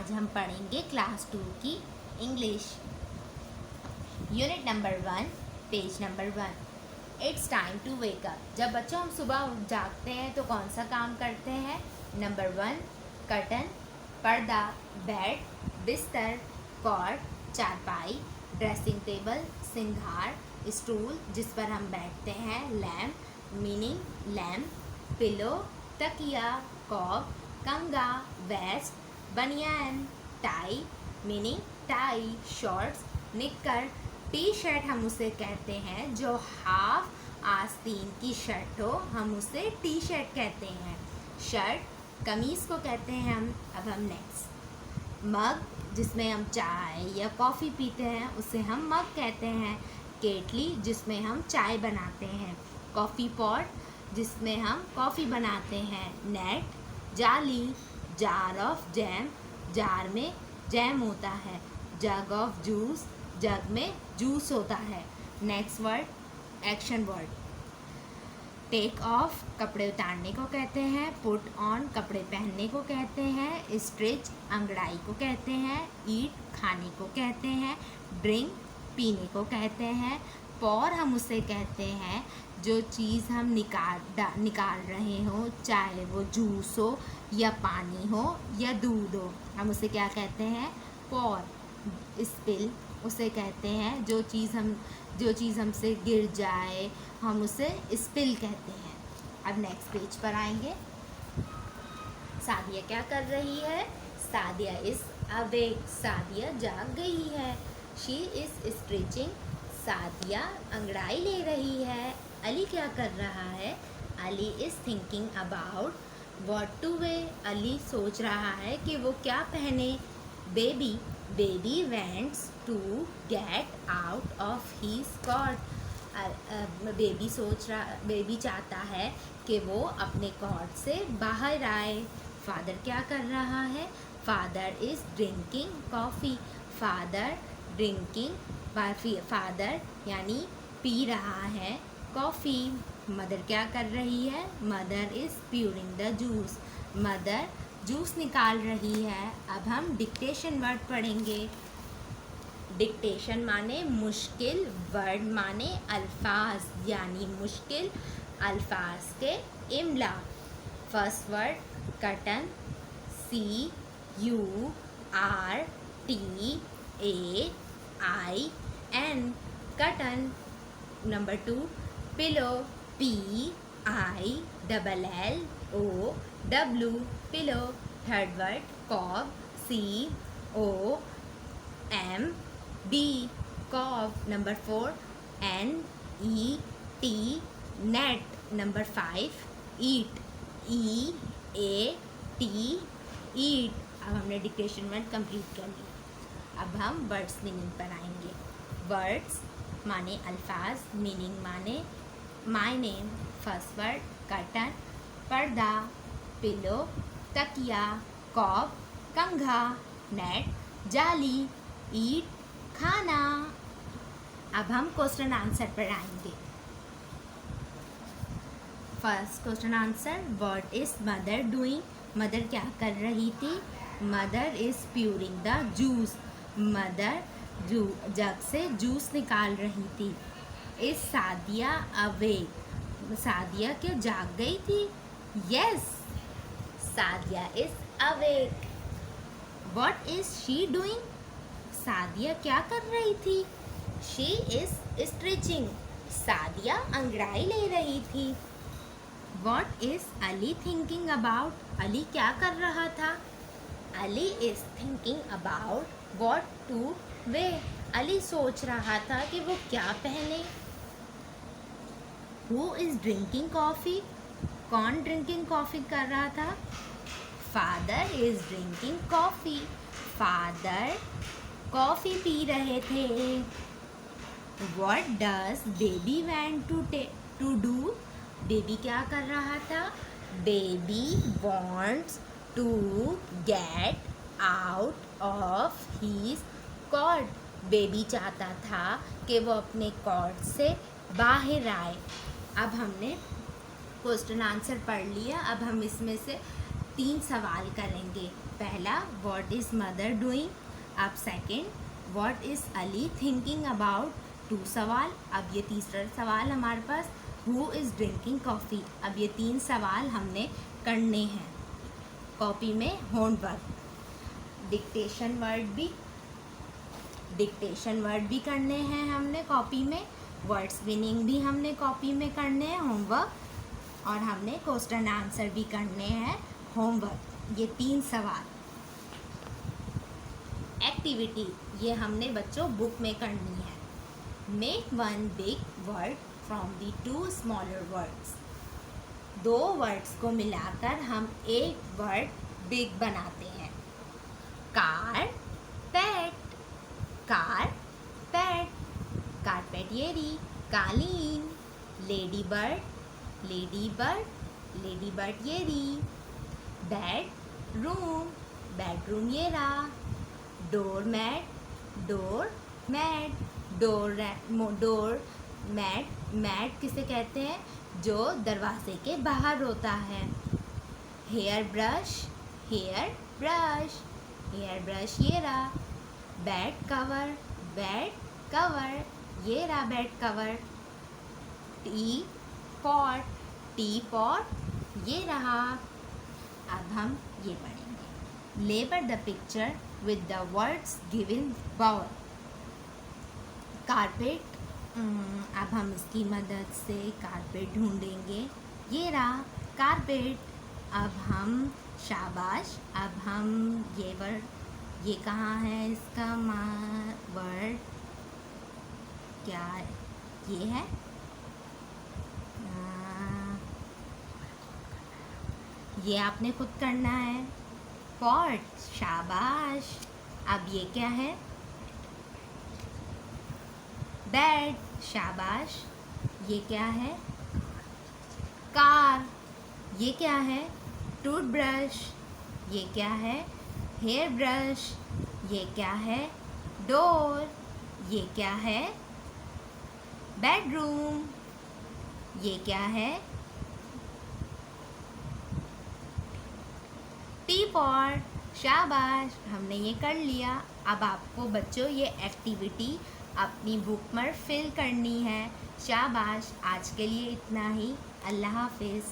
आज हम पढ़ेंगे क्लास 2 की English unit number 1 page number 1। It's time to wake up. जब बच्चों हम सुबह जागते हैं तो कौन सा काम करते हैं? नंबर 1 कर्टन, पर्दा, बेड, बिस्तर, कॉट, चारपाई, ड्रेसिंग टेबल, सिंगार, स्टूल जिस पर हम बैठते हैं, लैम्प मीनिंग लैम्प, पिलो, तकिया, कॉब, कंगा, वेस्ट, बनियान, टाई मीनिंग टाई, शॉर्ट्स, निक्कर, टी शर्ट हम उसे कहते हैं जो हाफ आस्तीन की शर्ट हो, हम उसे टी शर्ट कहते हैं। शर्ट कमीज़ को कहते हैं हम। अब हम नेक्स्ट मग जिसमें हम चाय या कॉफ़ी पीते हैं उसे हम मग कहते हैं। केटली जिसमें हम चाय बनाते हैं। कॉफ़ी पॉट जिसमें हम कॉफ़ी बनाते हैं। नेट जाली, जार ऑफ जैम, जार में जैम होता है। जग ऑफ जूस, जग में जूस होता है। Next word action word. Take off कपड़े उतारने को कहते हैं। पुट ऑन कपड़े पहनने को कहते हैं। स्ट्रिच अंगड़ाई को कहते हैं। ईट खाने को कहते हैं। ड्रिंक पीने को कहते हैं। पॉर हम उसे कहते हैं जो चीज़ हम निकाल रहे हो, चाहे वो जूस हो या पानी हो या दूध हो, हम उसे क्या कहते हैं? पॉर। स्पिल उसे कहते हैं जो चीज़ हमसे गिर जाए, हम उसे स्पिल कहते हैं। अब नेक्स्ट पेज पर आएंगे। सादिया क्या कर रही है? सादिया इज़ अवेक, सादिया जाग गई है। शी इज़ स्ट्रेचिंग, सादिया अंगड़ाई ले रही है। अली क्या कर रहा है? Ali is thinking about what to wear, Ali सोच रहा है कि वो क्या पहने। Baby wants to get out of his cot, baby चाहता है कि वो अपने कॉट से बाहर आए। फादर क्या कर रहा है? Father is drinking coffee, father यानी पी रहा है कॉफ़ी। मदर क्या कर रही है? Mother is pouring the juice, mother juice निकाल रही है। अब हम डिक्टेशन वर्ड पढ़ेंगे। डिक्टेशन माने मुश्किल, वर्ड माने अल्फाज, यानी मुश्किल अल्फाज के इमला। First word curtain, CURTAIN curtain. Number 2 pillow, PILLOW pillow. Third word comb, COMB comb. Number 4 NET net. Number 5 eat, EAT eat. अब हमने डिक्टेशन वर्ड कंप्लीट कर लिया। अब हम वर्ड्स मीनिंग पर आएंगे। वर्ड्स माने अल्फाज, मीनिंग माने my name. First word curtain, पर्दा, पिलो, तकिया, कॉब, कंघा, नेट, जाली, ईट खाना। अब हम क्वेश्चन आंसर पर आएंगे। First question answer, what is mother doing, mother क्या कर रही थी? Mother is pouring the juice, mother jug से जूस निकाल रही थी। इज सादिया अवेक, सादिया क्या जाग गई थी? Yes, Sadia is awake. What is she doing, Sadia क्या कर रही थी? शी इज स्ट्रेचिंग, सादिया अंगड़ाई ले रही थी। What is Ali thinking about, Ali क्या कर रहा था? Ali is thinking about what to wear, Ali सोच रहा था कि वो क्या पहने। हु इज ड्रिंकिंग कॉफ़ी, कौन ड्रिंकिंग कॉफ़ी कर रहा था? Father is drinking coffee, father coffee पी रहे थे। What does baby want to do, baby क्या कर रहा था? Baby wants to get out of his cot, baby चाहता था कि वो अपने कॉट से बाहर आए। अब हमने क्वेश्चन आंसर पढ़ लिया। अब हम इसमें से 3 सवाल करेंगे। पहला, व्हाट इज़ मदर डूइंग। अब second, what is Ali thinking about. 2 सवाल। अब ये तीसरा सवाल हमारे पास, हु इज़ ड्रिंकिंग कॉफ़ी। अब ये 3 सवाल हमने करने हैं कॉपी में होमवर्क। डिक्टेशन वर्ड भी करने हैं हमने कॉपी में, वर्ड्स विनिंग भी हमने कॉपी में करने हैं होमवर्क, और हमने क्वेश्चन आंसर भी करने हैं होमवर्क। ये 3 सवाल। एक्टिविटी ये हमने बच्चों बुक में करनी है। Make 1 big word from the 2 smaller words. 2 words को मिलाकर हम एक वर्ड बिग बनाते हैं। कारपेट, कारपेट, कारपेटियरी, कालीन। लेडीबर्ड, लेडीबर्ड, लेडीबर्डियरी। बेडरूम, बेडरूम ये रहा। डोरमैट, डोरमैट, डोरमैट, मैट किसे कहते हैं, जो दरवाजे के बाहर होता है। Hair brush, hair brush, hair brush ये रहा। बेड कवर, बेड कवर, ये रहा bed cover. Tea pot, tea pot ये रहा। अब हम ये पढ़ेंगे। Label the picture with the words given bowl. Carpet, अब हम इसकी मदद से कारपेट ढूंढेंगे। ये रहा कारपेट। अब हम शाबाश, अब हम ये वर्ड, ये कहाँ है इसका वर्ड, क्या ये है, ये आपने खुद करना है। पॉट, शाबाश। अब ये क्या है, बेड, शाबाश। ये क्या है, कार। ये क्या है, टूथब्रश। ये क्या है, हेयर ब्रश। ये क्या है, डोर। ये क्या है, बेडरूम। ये क्या है, टी पॉट। शाबाश, हमने ये कर लिया। अब आपको बच्चों ये एक्टिविटी अपनी बुक में फिल करनी है। शाबाश, आज के लिए इतना ही। अल्लाह हाफिज़।